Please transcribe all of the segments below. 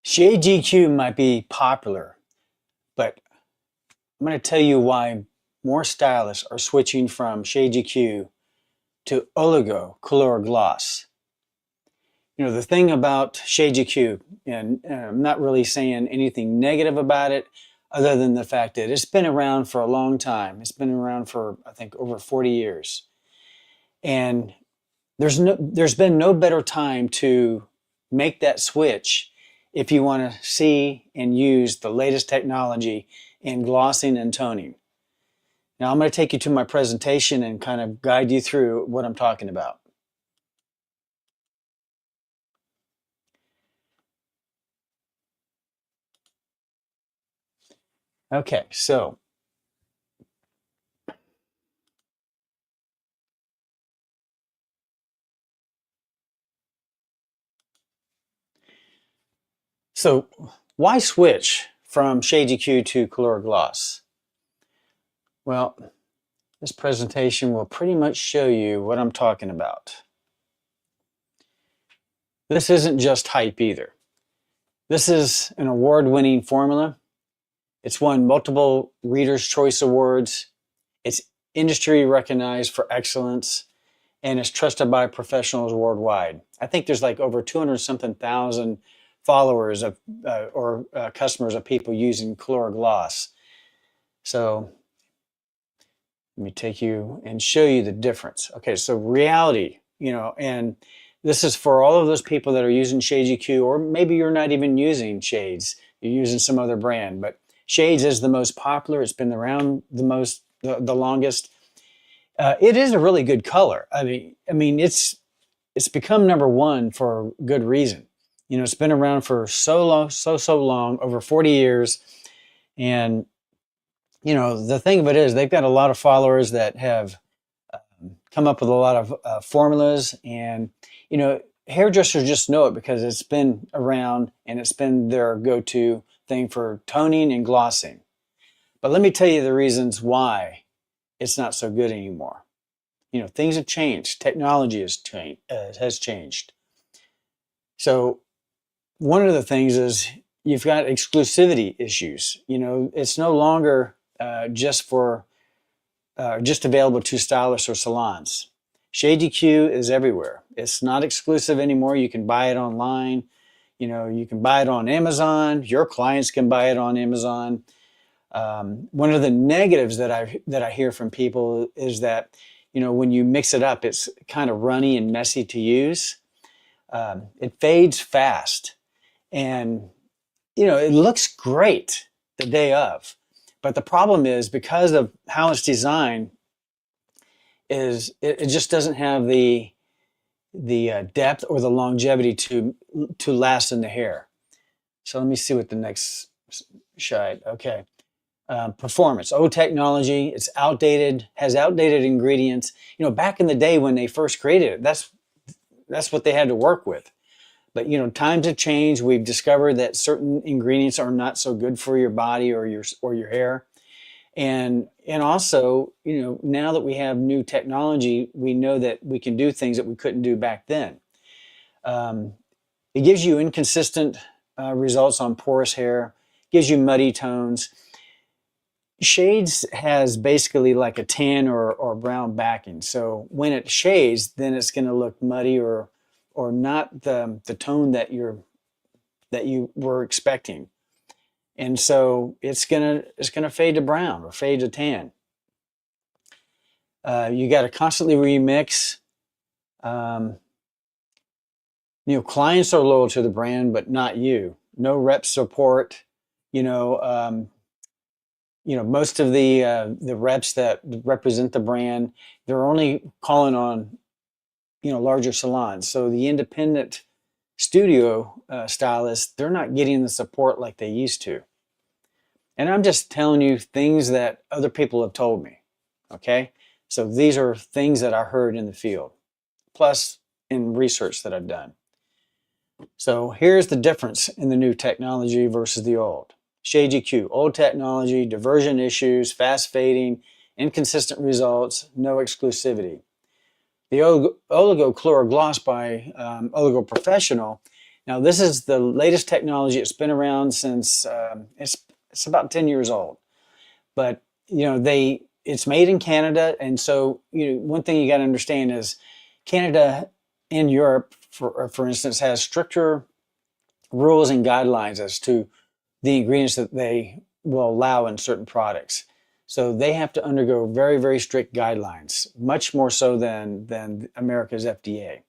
Shades EQ might be popular, but I'm going to tell you why more stylists are switching from Shades EQ to Oligo Calura Gloss. You know, the thing about Shades EQ, and I'm not really saying anything negative about it other than the fact that it's been around for a long time. It's been around for, I think, over 40 years. And there's been no better time to make that switch if you want to see and use the latest technology in glossing and toning. Now I'm going to take you to my presentation and kind of guide you through what I'm talking about. Okay, so why switch from Shades EQ to Calura Gloss? Well, this presentation will pretty much show you what I'm talking about. This isn't just hype either. This is an award-winning formula. It's won multiple Reader's Choice Awards. It's industry recognized for excellence, and it's trusted by professionals worldwide. I think there's like over 200-something thousand followers of or customers of people using Calura Gloss. So let me take you and show you the difference. Okay, so reality, and this is for all of those people that are using Shades EQ, or maybe you're not even using Shades, you're using some other brand, but Shades is the most popular. It's been around the longest. It is a really good color. I mean, it's become number one for good reason. It's been around for so long, over 40 years. And, the thing of it is they've got a lot of followers that have come up with a lot of formulas. And, hairdressers just know it because it's been around and it's been their go-to thing for toning and glossing. But let me tell you the reasons why it's not so good anymore. Things have changed. Technology has changed. So one of the things is you've got exclusivity issues. It's no longer just available to stylists or salons. Shades EQ is everywhere. It's not exclusive anymore. You can buy it online. You can buy it on Amazon. Your clients can buy it on Amazon. One of the negatives that I hear from people is that, when you mix it up, it's kind of runny and messy to use. It fades fast, and it looks great the day of. But the problem is, because of how it's designed, is it just doesn't have the depth or the longevity to last in the hair. So let me see what the next shot. Okay. Performance, old technology, it's outdated, has outdated ingredients. Back in the day when they first created it, that's what they had to work with. But times have changed. We've discovered that certain ingredients are not so good for your body or your hair. And also, now that we have new technology, we know that we can do things that we couldn't do back then. It gives you inconsistent results on porous hair, gives you muddy tones. Shades has basically like a tan or brown backing. So when it shades, then it's going to look muddy or not the tone that you were expecting. And so it's gonna fade to brown or fade to tan. You got to constantly remix. Clients are loyal to the brand, but not you. No rep support. Most of the reps that represent the brand, they're only calling on larger salons. So the independent studio stylists, they're not getting the support like they used to. And I'm just telling you things that other people have told me. Okay, so these are things that I heard in the field, plus in research that I've done. So here's the difference in the new technology versus the old. Shades EQ, old technology, diversion issues, fast fading, inconsistent results, no exclusivity. The Oligo Calura Gloss by Oligo Professionnel Now, this is the latest technology. It's been around since it's about 10 years old. But it's made in Canada, and so one thing you got to understand is Canada and Europe, for instance, has stricter rules and guidelines as to the ingredients that they will allow in certain products. So they have to undergo very, very strict guidelines, much more so than America's FDA.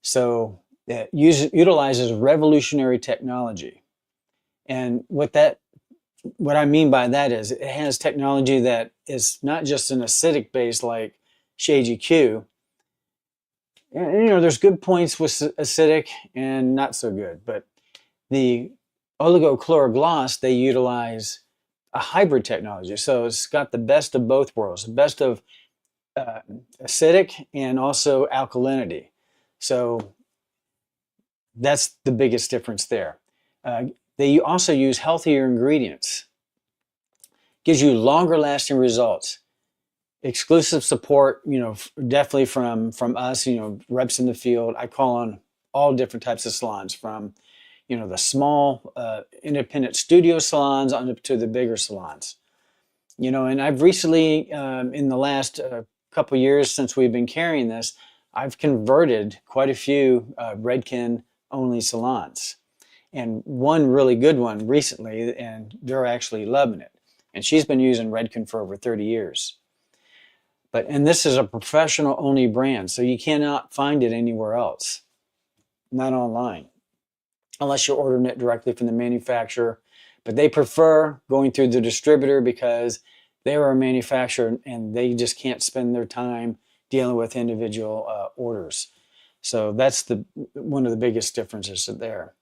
So it utilizes revolutionary technology. And what I mean by that is it has technology that is not just an acidic base like Shades EQ. And, there's good points with acidic and not so good, but the Oligo Calura Gloss, they utilize a hybrid technology. So it's got the best of both worlds, the best of acidic and also alkalinity. So that's the biggest difference there. They also use healthier ingredients. Gives you longer lasting results. Exclusive support, definitely from us, reps in the field. I call on all different types of salons, from the small independent studio salons on up to the bigger salons. And I've recently, in the last couple years since we've been carrying this, I've converted quite a few Redken only salons, and one really good one recently, and they're actually loving it. And she's been using Redken for over 30 years. And this is a professional only brand, so you cannot find it anywhere else, not online, unless you're ordering it directly from the manufacturer. But they prefer going through the distributor because they are a manufacturer and they just can't spend their time dealing with individual orders. So that's one of the biggest differences there.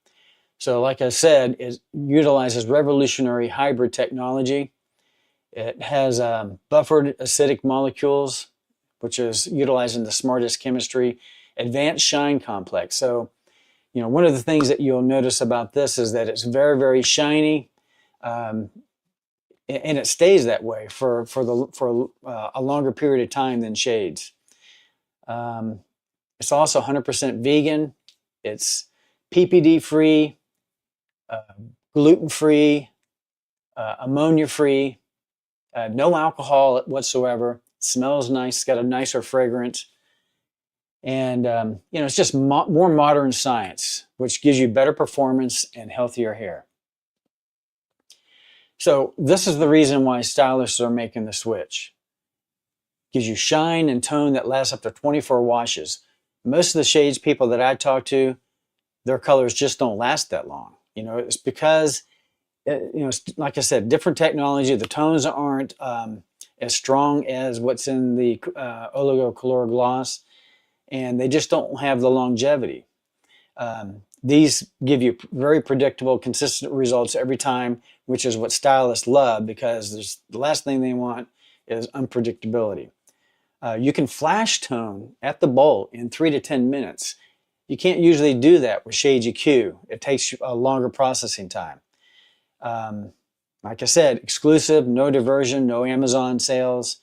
So like I said, it utilizes revolutionary hybrid technology. It has buffered acidic molecules, which is utilizing the smartest chemistry, advanced shine complex. So, one of the things that you'll notice about this is that it's very, very shiny, and it stays that way for a longer period of time than Shades. It's also 100% vegan. It's PPD-free, gluten-free, ammonia-free. No alcohol whatsoever. Smells nice. It's got a nicer fragrance. And, it's just more modern science, which gives you better performance and healthier hair. So this is the reason why stylists are making the switch. Gives you shine and tone that lasts up to 24 washes. Most of the Shades people that I talk to, their colors just don't last that long. It's because like I said, different technology. The tones aren't as strong as what's in the Oligo Calura Gloss, and they just don't have the longevity. These give you very predictable, consistent results every time, which is what stylists love, because the last thing they want is unpredictability. You can flash tone at the bolt in 3 to 10 minutes. You can't usually do that with Shades EQ. It takes a longer processing time. Like I said, exclusive, no diversion, no Amazon sales,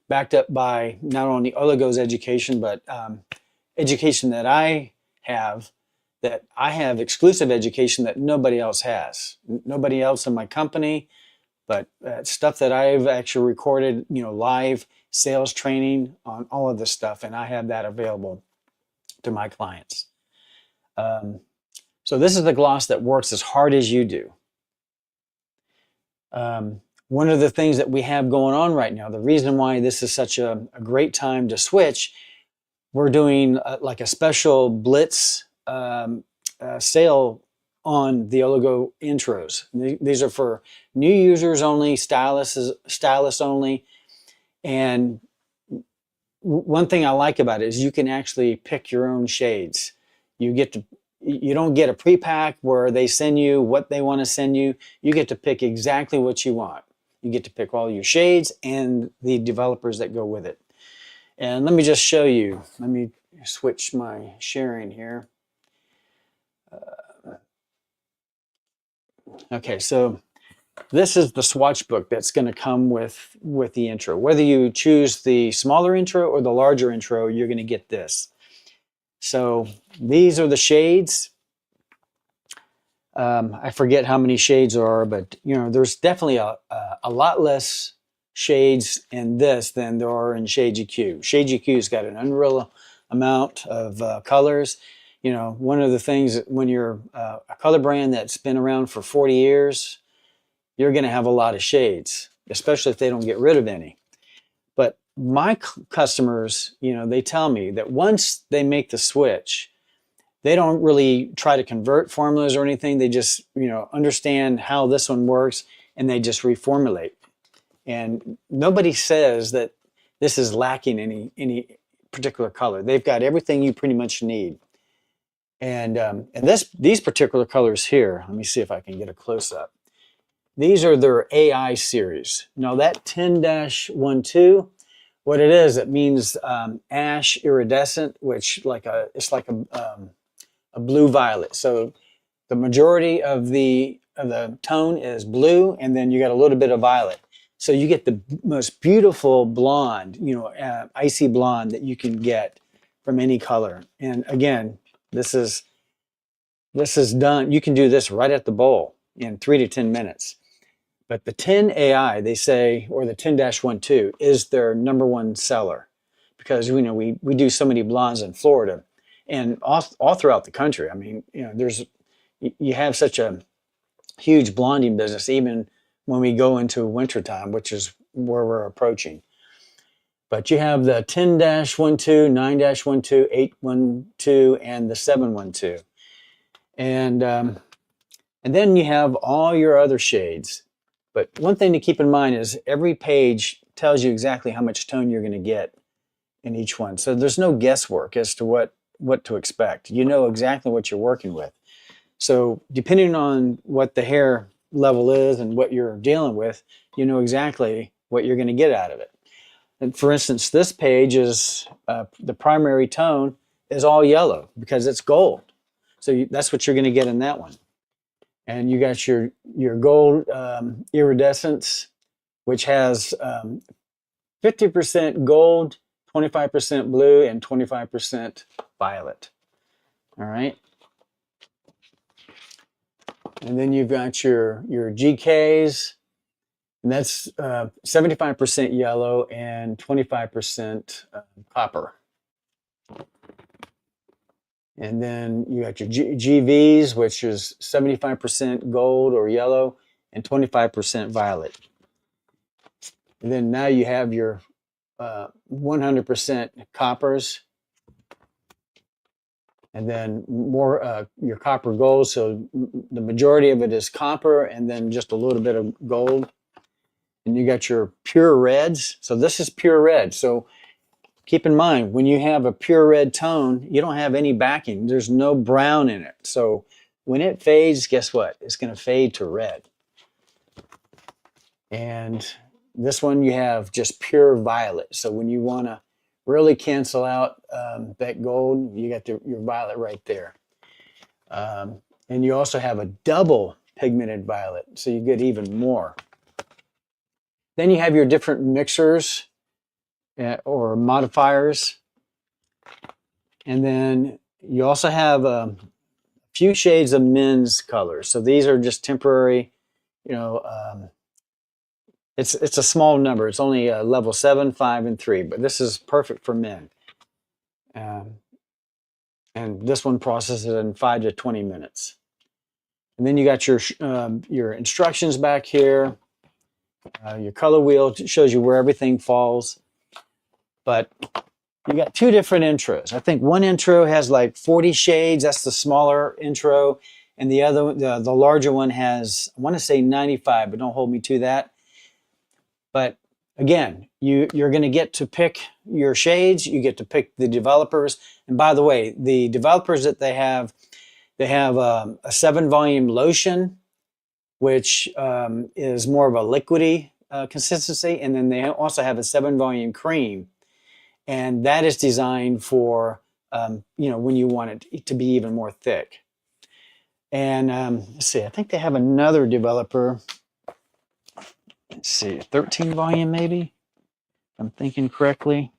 backed up by not only Oligo's education, but education that I have exclusive education that nobody else has. Nobody else in my company, but stuff that I've actually recorded, live sales training on all of this stuff, and I have that available to my clients. So this is the gloss that works as hard as you do. One of the things that we have going on right now, the reason why this is such a great time to switch, we're doing like a special Blitz sale on the Oligo intros. These are for new users only, stylists only. And one thing I like about it is you can actually pick your own shades. You don't get a pre-pack where they send you what they want to send you. You get to pick exactly what you want. You get to pick all your shades and the developers that go with it. And let me just show you. Let me switch my sharing here. Okay, so this is the swatch book that's going to come with the intro. Whether you choose the smaller intro or the larger intro, you're going to get this. So these are the shades. I forget how many shades there are, but you know, there's definitely a lot less shades in this than there are in Shades EQ. Shades EQ's got an unreal amount of colors. You know, one of the things when you're a color brand that's been around for 40 years, you're going to have a lot of shades, especially if they don't get rid of any. But my customers, you know, they tell me that once they make the switch, they don't really try to convert formulas or anything. They just, you know, understand how this one works and they just reformulate. And nobody says that this is lacking any particular color. They've got everything you pretty much need. And these particular colors here, let me see if I can get a close up. These are their AI series. Now that 10-12, what it is, it means ash iridescent, which it's like a blue violet. So the majority of the tone is blue, and then you got a little bit of violet. So you get the most beautiful blonde, you know, icy blonde that you can get from any color. And again, this is done. You can do this right at the bowl in 3 to 10 minutes. But the 10 AI, they say, or the 10-12 is their #1 seller, because you know we do so many blondes in Florida and all throughout the country. I mean, you know, you have such a huge blonding business even when we go into wintertime, which is where we're approaching. But you have the 10-12, 9-12, 8-12, and the 7-12. And then you have all your other shades. But one thing to keep in mind is every page tells you exactly how much tone you're going to get in each one. So there's no guesswork as to what to expect. You know exactly what you're working with. So depending on what the hair level is and what you're dealing with, you know exactly what you're going to get out of it. And for instance, this page is the primary tone is all yellow because it's gold. So that's what you're going to get in that one. And you got your gold iridescence, which has 50% gold, 25% blue, and 25% violet. All right. And then you've got your GKs, and that's 75% yellow and 25% copper. And then you got your GVs, which is 75% gold or yellow and 25% violet. And then now you have your 100% coppers, and then more your copper gold. So the majority of it is copper, and then just a little bit of gold. And you got your pure reds. So this is pure red. So keep in mind, when you have a pure red tone, you don't have any backing. There's no brown in it. So when it fades, guess what? It's going to fade to red. And this one you have just pure violet. So when you want to really cancel out that gold, you got your violet right there. And you also have a double pigmented violet, so you get even more. Then you have your different mixers or modifiers. And then you also have a few shades of men's colors. So these are just temporary, you know, it's a small number. It's only level 7, 5, and 3, but this is perfect for men. And this one processes in 5 to 20 minutes. And then you got your instructions back here. Your color wheel shows you where everything falls. But you got 2 different intros. I think one intro has like 40 shades. That's the smaller intro. And the other, the larger one has, I want to say 95, but don't hold me to that. But again, you're going to get to pick your shades. You get to pick the developers. And by the way, the developers that they have a 7-volume lotion, which is more of a liquidy consistency. And then they also have a 7-volume cream. And that is designed for, you know, when you want it to be even more thick. And let's see, I think they have another developer. Let's see, 13 volume maybe, if I'm thinking correctly.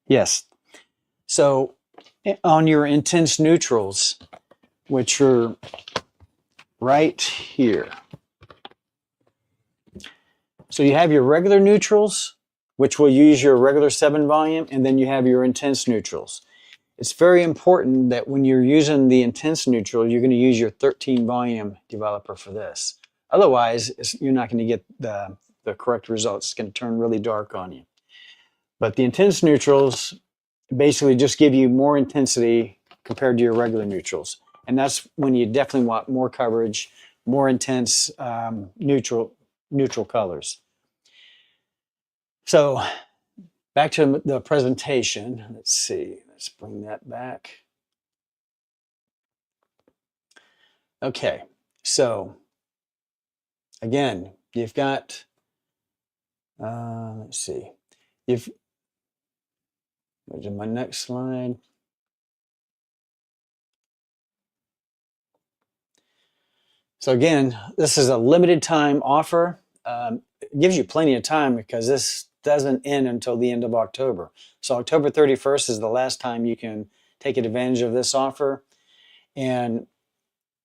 Yes. So on your intense neutrals, which are right here. So you have your regular neutrals, which will use your regular 7 volume, and then you have your intense neutrals. It's very important that when you're using the intense neutral, you're going to use your 13 volume developer for this. Otherwise, you're not going to get the correct results. It's going to turn really dark on you. But the intense neutrals basically just give you more intensity compared to your regular neutrals. And that's when you definitely want more coverage, more intense neutral colors. So back to the presentation. Let's see. Let's bring that back. Okay. So again, you've got, let's see. Go to my next slide. So again, this is a limited time offer. It gives you plenty of time because this doesn't end until the end of October. So October 31st is the last time you can take advantage of this offer. And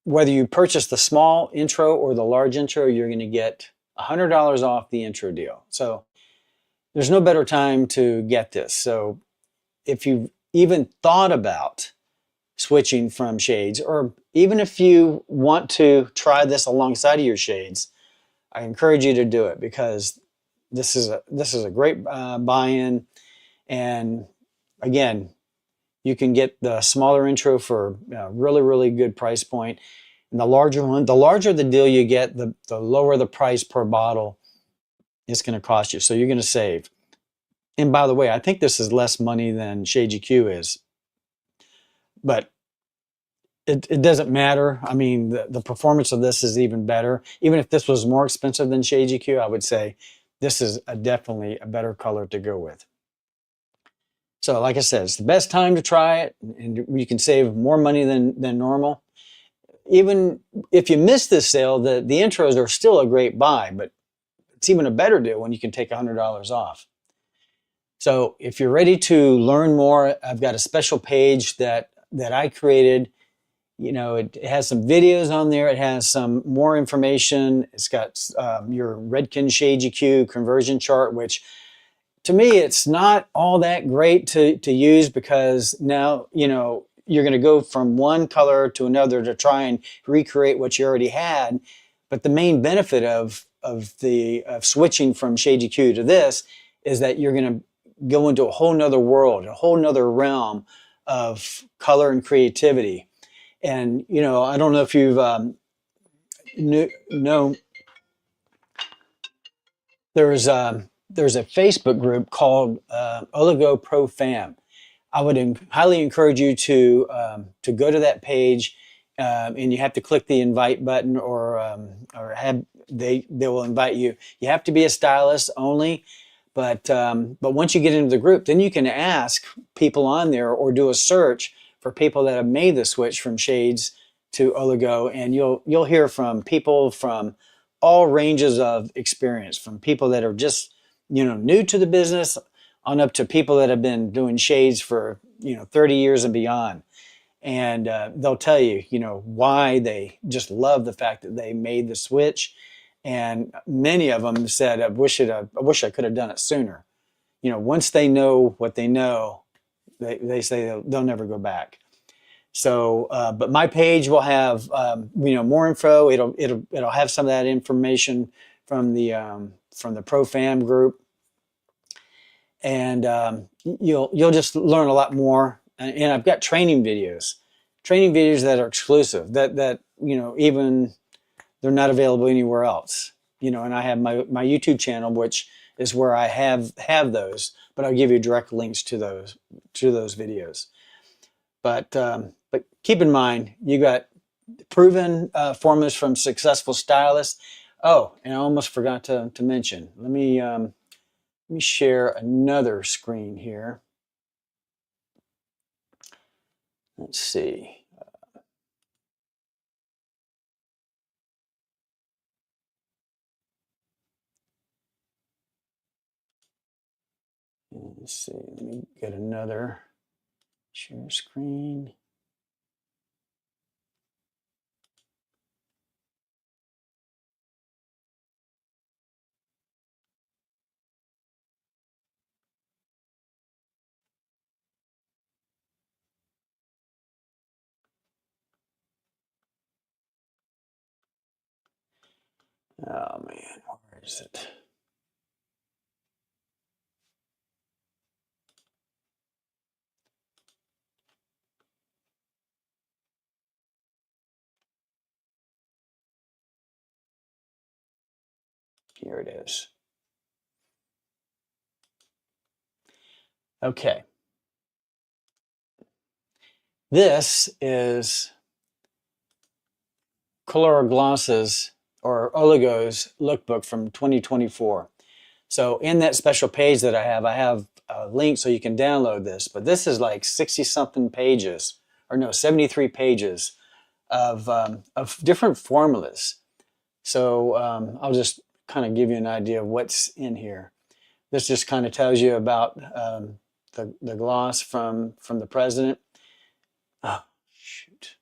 whether you purchase the small intro or the large intro, you're going to get $100 off the intro deal. So there's no better time to get this. So if you've even thought about switching from shades, or even if you want to try this alongside of your shades, I encourage you to do it because this is a great buy-in. And again, you can get the smaller intro for a really, really good price point. And the larger one, the larger the deal you get, the lower the price per bottle it's going to cost you. So you're going to save. And by the way, I think this is less money than Shades EQ is. But it doesn't matter. I mean, the performance of this is even better. Even if this was more expensive than Shades EQ, I would say this is definitely a better color to go with. So like I said, it's the best time to try it, and you can save more money than normal. Even if you miss this sale, the intros are still a great buy, but it's even a better deal when you can take $100 off. So if you're ready to learn more, I've got a special page that I created. You know, it has some videos on there. It has some more information. It's got your Redken Shades EQ conversion chart, which to me, it's not all that great to use because now, you know, you're going to go from one color to another to try and recreate what you already had. But the main benefit of switching from Shades EQ to this is that you're going to go into a whole nother world, a whole nother realm of color and creativity. And, you know, I don't know if you've know, there's a Facebook group called Oligo Professionnel. I would highly encourage you to go to that page, and you have to click the invite button, or have they will invite you. You have to be a stylist only, but once you get into the group, then you can ask people on there or do a search for people that have made the switch from shades to Oligo, and you'll hear from people from all ranges of experience, from people that are just, you know, new to the business on up to people that have been doing shades for, you know, 30 years and beyond. And they'll tell you, you know, why they just love the fact that they made the switch. And many of them said, I wish I could have done it sooner. You know, once they know what they know, they say they'll never go back. So, but my page will have, you know, more info. It'll have some of that information from the Pro Fam group, and you'll just learn a lot more. And I've got training videos that are exclusive that you know, even they're not available anywhere else. You know, and I have my YouTube channel, which is where I have those, but I'll give you direct links to those videos. But keep in mind, you got proven formulas from successful stylists. Oh, and I almost forgot to mention. Let me share another screen here. Let's see. Let's see. Let me get another Share screen. Oh man, where is it? Here it is. Okay. This is Calura Gloss's or Oligo's lookbook from 2024. So in that special page that I have a link so you can download this. But this is like 60-something pages, or no, 73 pages of different formulas. So I'll just kind of give you an idea of what's in here. This just kind of tells you about the gloss from the president. Oh, shoot.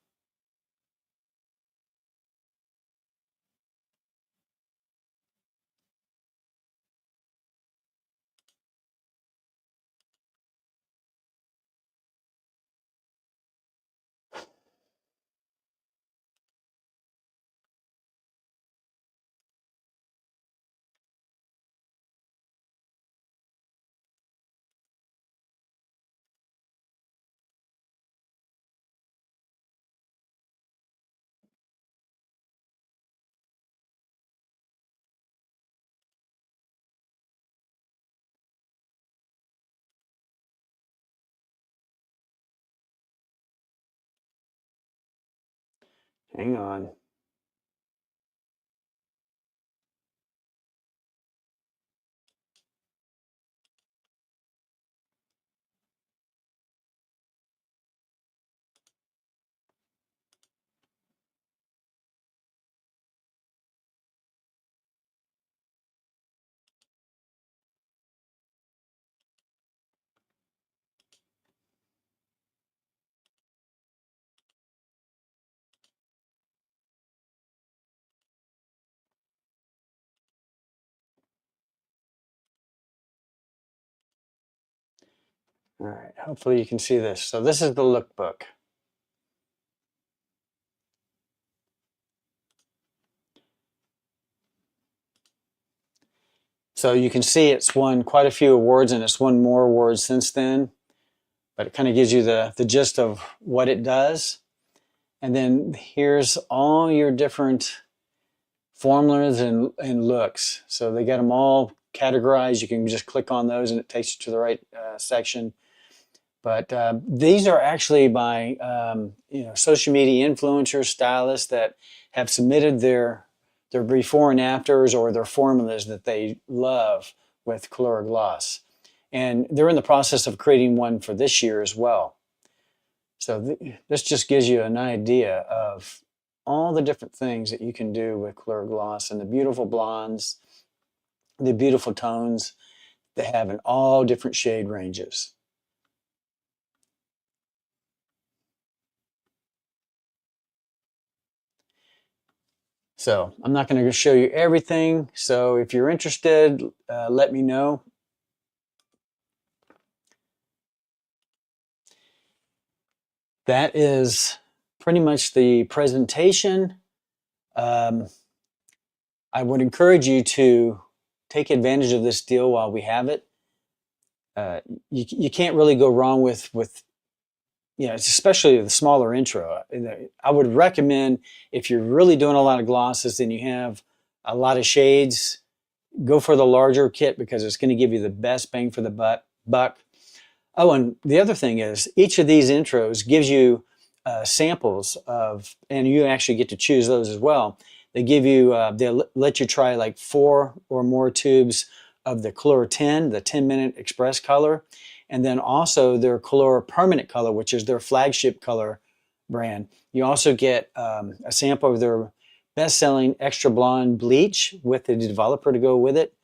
Hang on. All right, hopefully you can see this. So this is the lookbook. So you can see it's won quite a few awards, and it's won more awards since then. But it kind of gives you the gist of what it does. And then here's all your different formulas and looks. So they got them all categorized. You can just click on those and it takes you to the right section. But these are actually by social media influencers, stylists that have submitted their before and afters or their formulas that they love with Calura Gloss. And they're in the process of creating one for this year as well. So this just gives you an idea of all the different things that you can do with Calura Gloss and the beautiful blondes, the beautiful tones they have in all different shade ranges. So I'm not going to show you everything. So if you're interested, let me know. That is pretty much the presentation. I would encourage you to take advantage of this deal while we have it. You can't really go wrong with especially the smaller intro. I would recommend if you're really doing a lot of glosses and you have a lot of shades, go for the larger kit because it's going to give you the best bang for the buck. Oh, and the other thing is each of these intros gives you samples of, and you actually get to choose those as well. They give you, they'll let you try like 4 or more tubes of the Calura 10, the 10-minute express color, and then also their Calura permanent color, which is their flagship color brand. You also get a sample of their best-selling extra blonde bleach with the developer to go with it.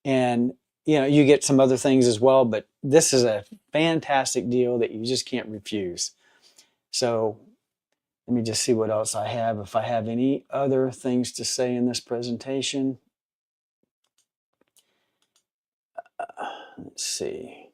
And you get some other things as well, but this is a fantastic deal that you just can't refuse. So let me just see what else I have. If I have any other things to say in this presentation. Let's see.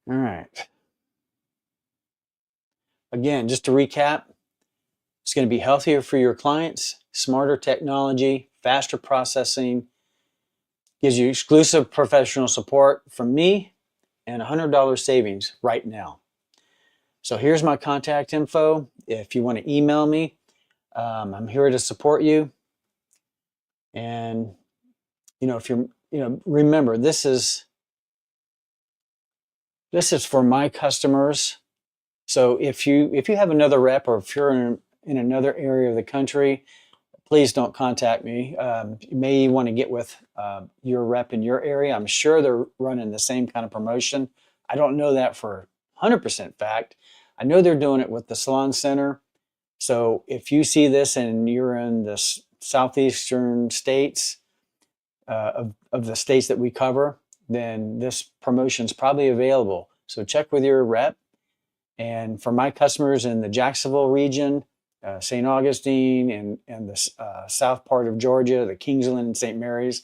All right. Again, just to recap, it's going to be healthier for your clients, smarter technology, faster processing, gives you exclusive professional support from me, and $100 savings right now. So here's my contact info. If you want to email me, I'm here to support you. And if you're, remember, this is for my customers. So if you have another rep, or if you're in another area of the country, please don't contact me. You may want to get with your rep in your area. I'm sure they're running the same kind of promotion. I don't know that for 100% fact. I know they're doing it with the Salon Center. So if you see this and you're in the southeastern states of the states that we cover, then this promotion is probably available. So check with your rep. And for my customers in the Jacksonville region, St. Augustine and the south part of Georgia, the Kingsland and St. Mary's,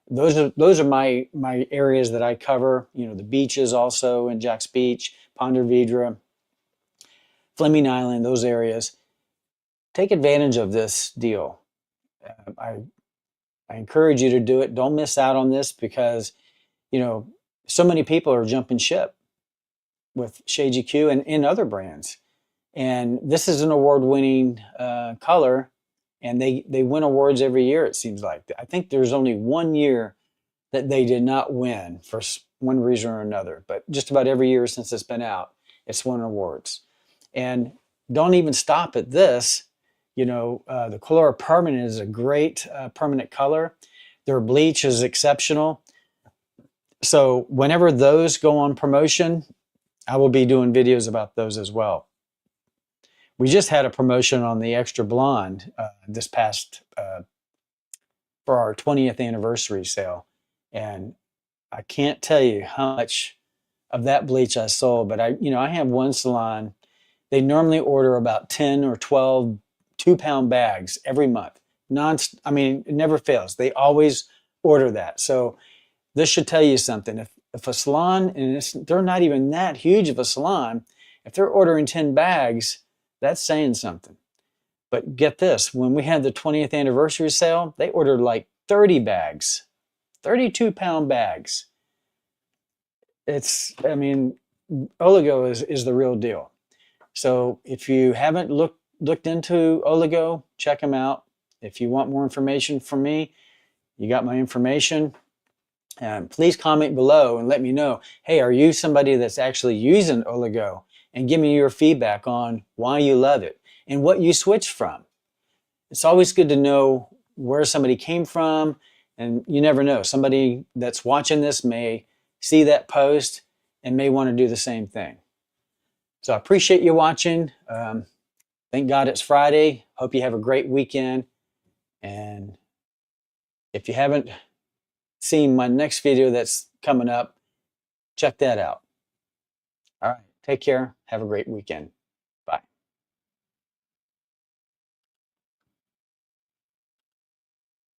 those are my areas that I cover. The beaches also in Jax Beach, Ponte Vedra, Fleming Island, those areas. Take advantage of this deal. I encourage you to do it. Don't miss out on this, because so many people are jumping ship with Shades EQ and other brands. And this is an award-winning color, and they win awards every year, it seems like. I think there's only 1 year that they did not win for one reason or another. But just about every year since it's been out, it's won awards. And don't even stop at this. The Calura Permanent is a great permanent color. Their bleach is exceptional. So whenever those go on promotion, I will be doing videos about those as well. We just had a promotion on the Extra Blonde this past for our 20th anniversary sale, and I can't tell you how much of that bleach I sold. But I have one salon. They normally order about 10 or 12 2-pound bags every month. It never fails. They always order that. So this should tell you something. If a salon, and they're not even that huge of a salon, if they're ordering 10 bags, that's saying something. But get this, when we had the 20th anniversary sale, they ordered like 30 bags, 32-pound bags. Oligo is the real deal. So if you haven't looked into Oligo, check them out. If you want more information from me, you got my information. Please comment below and let me know, hey, are you somebody that's actually using Oligo? And give me your feedback on why you love it and what you switched from. It's always good to know where somebody came from, and you never know. Somebody that's watching this may see that post and may want to do the same thing. So I appreciate you watching. Thank God it's Friday. Hope you have a great weekend. And if you haven't seen my next video that's coming up, check that out. All right, take care. Have a great weekend.